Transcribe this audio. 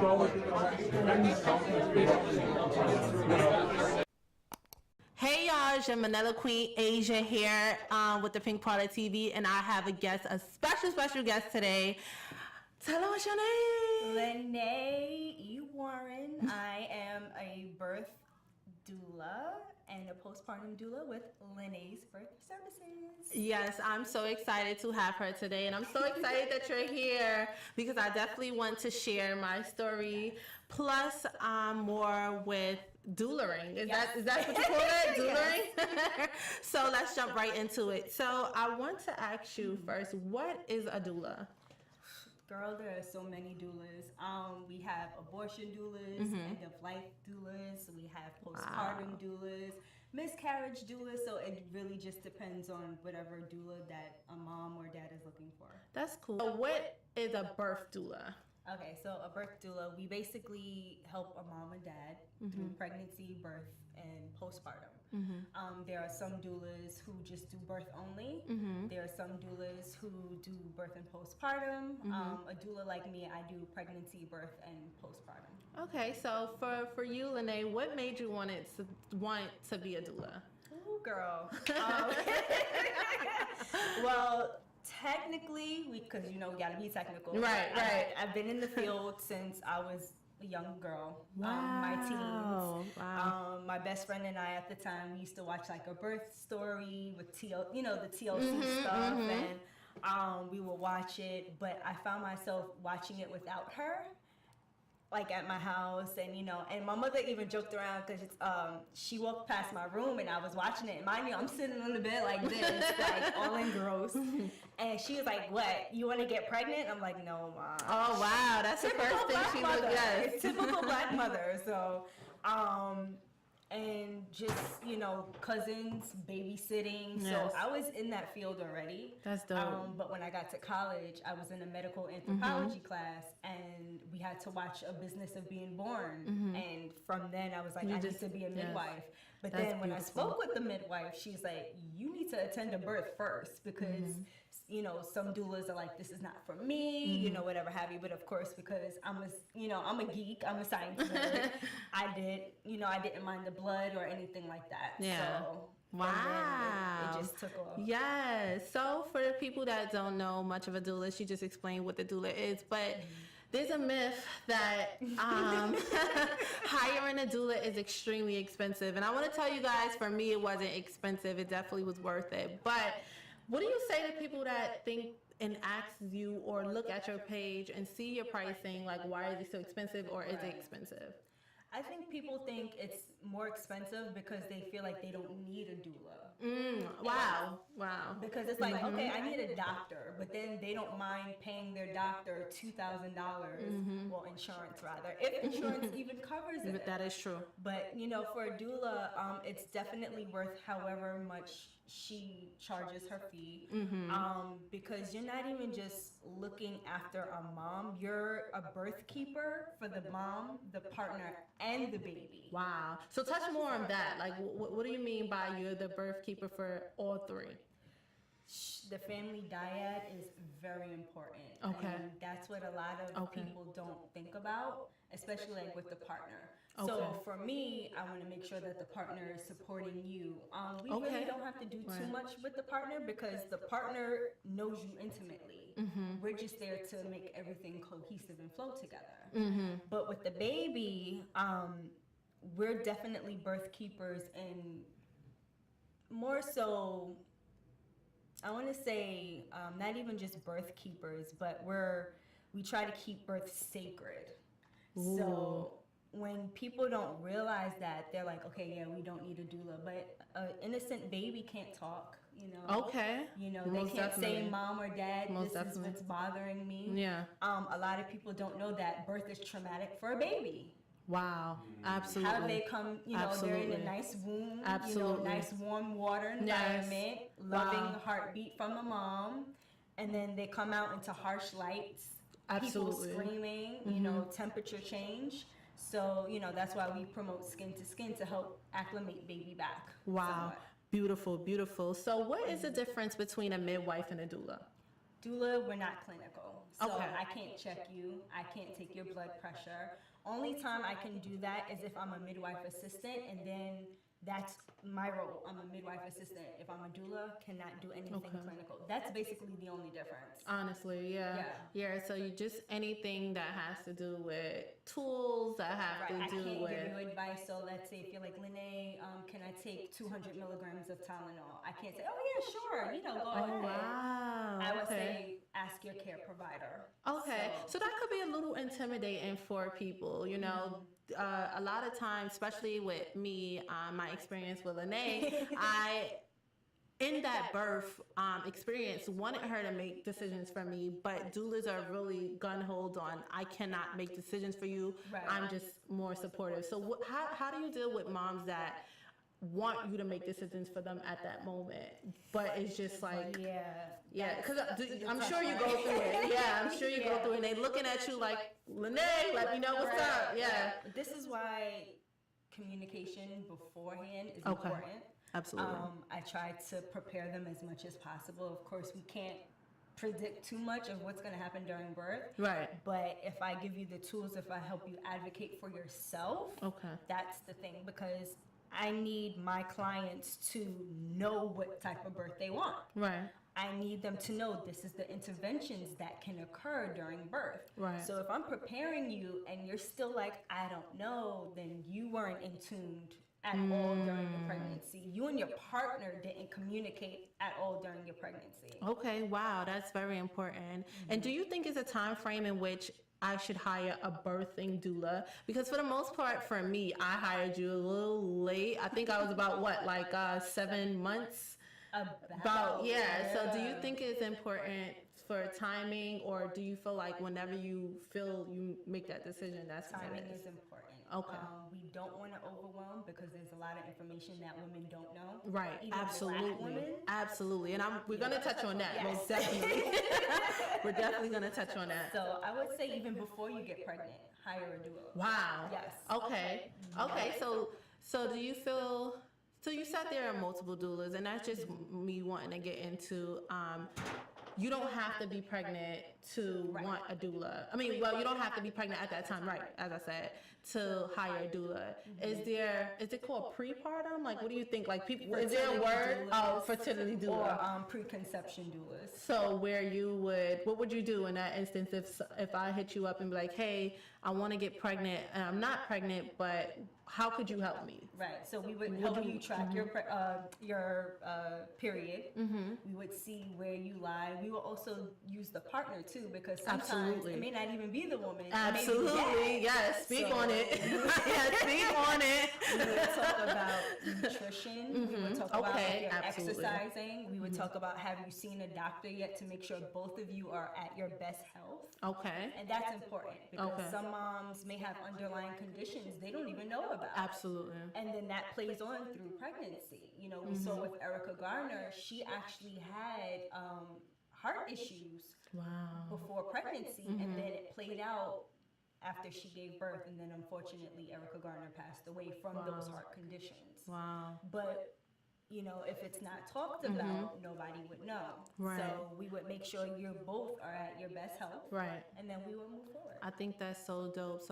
Hey y'all, it's your Manila Queen Asia here with the Pink Parlettes TV, and I have a guest, a special guest today. Tell her what's your name. Lene E. Warren. I am a birth doula and a postpartum doula with Lene's Birth Services. Yes, I'm so excited to have her today, and I'm so excited that you're here because I definitely want to share my story, plus more with doulaing. Is that what you call it? Doulaing? So let's jump right into it. So I want to ask you first, what is a doula? Girl, there are so many doulas. We have abortion doulas, end of life doulas. We have postpartum doulas, miscarriage doulas. So it really just depends on whatever doula that a mom or dad is looking for. That's cool. So what is a birth doula? Okay, so a birth doula, we basically help a mom and dad through pregnancy, birth, and postpartum. There are some doulas who just do birth only. There are some doulas who do birth and postpartum. A doula like me, I do pregnancy, birth, and postpartum. Okay, so for you, Lene, what made you want to be a doula? Ooh, girl. Well, technically, because you gotta be technical. Right. I've been in the field since I was a young girl. Wow. My teens. Wow. My best friend and I at the time, we used to watch like A Birth Story with the TLC stuff, and we would watch it. But I found myself watching it without her, like at my house, and my mother even joked around because she walked past my room and I was watching it. And mind you, I'm sitting on the bed like this, like all engrossed. And she was like, "What? You want to get pregnant?" I'm like, "No, Mom." Oh wow, that's the first thing she looked at. It's typical Black mother. So, and just cousins, babysitting. Yes. So I was in that field already. That's dope. But when I got to college, I was in a medical anthropology class, and we had to watch A Business of Being Born. And from then, I was like, I need to be a midwife. But That's then when I beautiful. spoke with the midwife, she's like, you need to attend a birth first because, some doulas are like, this is not for me, whatever have you. But of course, because I'm a geek, I'm a science nerd, I didn't mind the blood or anything like that. Yeah. So wow. it just took off. Yes. So for the people that don't know much of a doula, she just explained what the doula is, but there's a myth that hiring a doula is extremely expensive. And I want to tell you guys, for me, it wasn't expensive. It definitely was worth it. But what do you say to people that think and ask you or look at your page and see your pricing, like, why is it so expensive, or is it expensive? I think people think it's more expensive because they feel like they don't need a doula. Wow. Because it's like, okay, I need a doctor, but then they don't mind paying their doctor $2,000, well, insurance rather, if insurance even covers it. That is true. But for a doula, it's definitely worth however much she charges her fee, because you're not even just looking after a mom, you're a birth keeper for the mom, the partner, and the baby. Wow. So touch more on that. Like, what do you mean by you're the birth keeper for all three? The family dyad is very important. Okay. And that's what a lot of people don't think about, especially like with the partner. Okay. So for me, I want to make sure that the partner is supporting you. We really don't have to do too much with the partner because the partner knows you intimately. We're just there to make everything cohesive and flow together. But with the baby, we're definitely birth keepers, and more so, I want to say not even just birth keepers, but we try to keep birth sacred. Ooh. So when people don't realize that, they're like, okay, yeah, we don't need a doula, but an innocent baby can't talk, Okay. They can't say, Mom or Dad, Most this definitely. is what's bothering me. Yeah. A lot of people don't know that birth is traumatic for a baby. Wow. Absolutely. How they come, they're in a nice womb, nice warm water environment, loving heartbeat from a mom, and then they come out into harsh lights, people screaming, temperature change. So, that's why we promote skin to skin to help acclimate baby back. Wow. Somewhat. Beautiful, beautiful. So what is the difference between a midwife and a doula? Doula, we're not clinical. So Okay. I can't check you. I can't take your blood pressure. Only time I can do that is if I'm a midwife assistant, and then that's my role. I'm a midwife assistant. If I'm a doula, cannot do anything Okay. clinical. That's basically the only difference. Honestly, yeah. Yeah. Yeah, so you just anything that has to do with tools that have Right. I to do can't with give you advice. So let's say if you're like, Lene, can I take 200 milligrams of Tylenol? I can't say, oh yeah, sure. You know, go ahead. Oh wow. I would Okay. say ask your care provider. Okay, so that could be a little intimidating for people, you know. A lot of times, especially with me, my experience with Lene, in that birth experience, wanted her to make decisions for me, but doulas are really gun-ho on, I cannot make decisions for you. Right. I'm just more supportive. So how do you deal with moms that want you to make decisions for them at that moment, but it's just like, yeah, because I'm sure you go through it. Yeah, I'm sure you go through it. And they looking at you like, Lene, let me know what's up. Yeah. This is why communication beforehand is important. Absolutely. I try to prepare them as much as possible. Of course, we can't predict too much of what's going to happen during birth. Right. But if I give you the tools, if I help you advocate for yourself, that's the thing, because I need my clients to know what type of birth they want. Right. I need them to know this is the interventions that can occur during birth. Right. So if I'm preparing you and you're still like, I don't know, then you weren't in tune at all during your pregnancy. You and your partner didn't communicate at all during your pregnancy. Okay, wow, that's very important. And do you think is a time frame in which I should hire a birthing doula? Because for the most part, for me, I hired you a little late. I think I was about 7 months. Yeah. So do you think it's important for timing, or do you feel like whenever you feel you make that decision, that's when Timing it is important. Okay. We don't want to overwhelm, because there's a lot of information that women don't know. Right. Even Black Absolutely. women. Absolutely. And we're going to touch on that. Yes. Most definitely. We're definitely going to touch on that. So I would say even before you get pregnant, hire a doula. Wow. Yes. Okay. Okay. So do you feel? So you said there are multiple doulas, and that's just me wanting to get into. You don't have to be pregnant to want a doula. I mean, well, you don't have to be pregnant at that time, right? As I said, to hire a doula. Is it called prepartum? Like, what do you think? Like, people, is there a word? Oh, fertility doula. Or preconception doulas. So what would you do in that instance if I hit you up and be like, hey, I want to get pregnant and I'm not pregnant, but how could you help me? Right. So we would help you track your period. We would see where you lie. We will also use the partner too, because sometimes it may not even be the woman. Absolutely. Yes. Speak on it. Yeah, speak on it. We would talk about nutrition. We would talk about if you're exercising. We would talk about, have you seen a doctor yet, to make sure both of you are at your best health. Okay. And that's important, because some moms may have underlying conditions they don't even know about. Absolutely. And then that plays on through pregnancy. You know, we saw with Erica Garner, she actually had heart issues before pregnancy, and then it played out after she gave birth, and then unfortunately Erica Garner passed away from those heart conditions. Wow. But you know, if it's not talked about, nobody would know. Right. So we would make sure you both are at your best health. Right. And then we would move forward. I think that's so dope.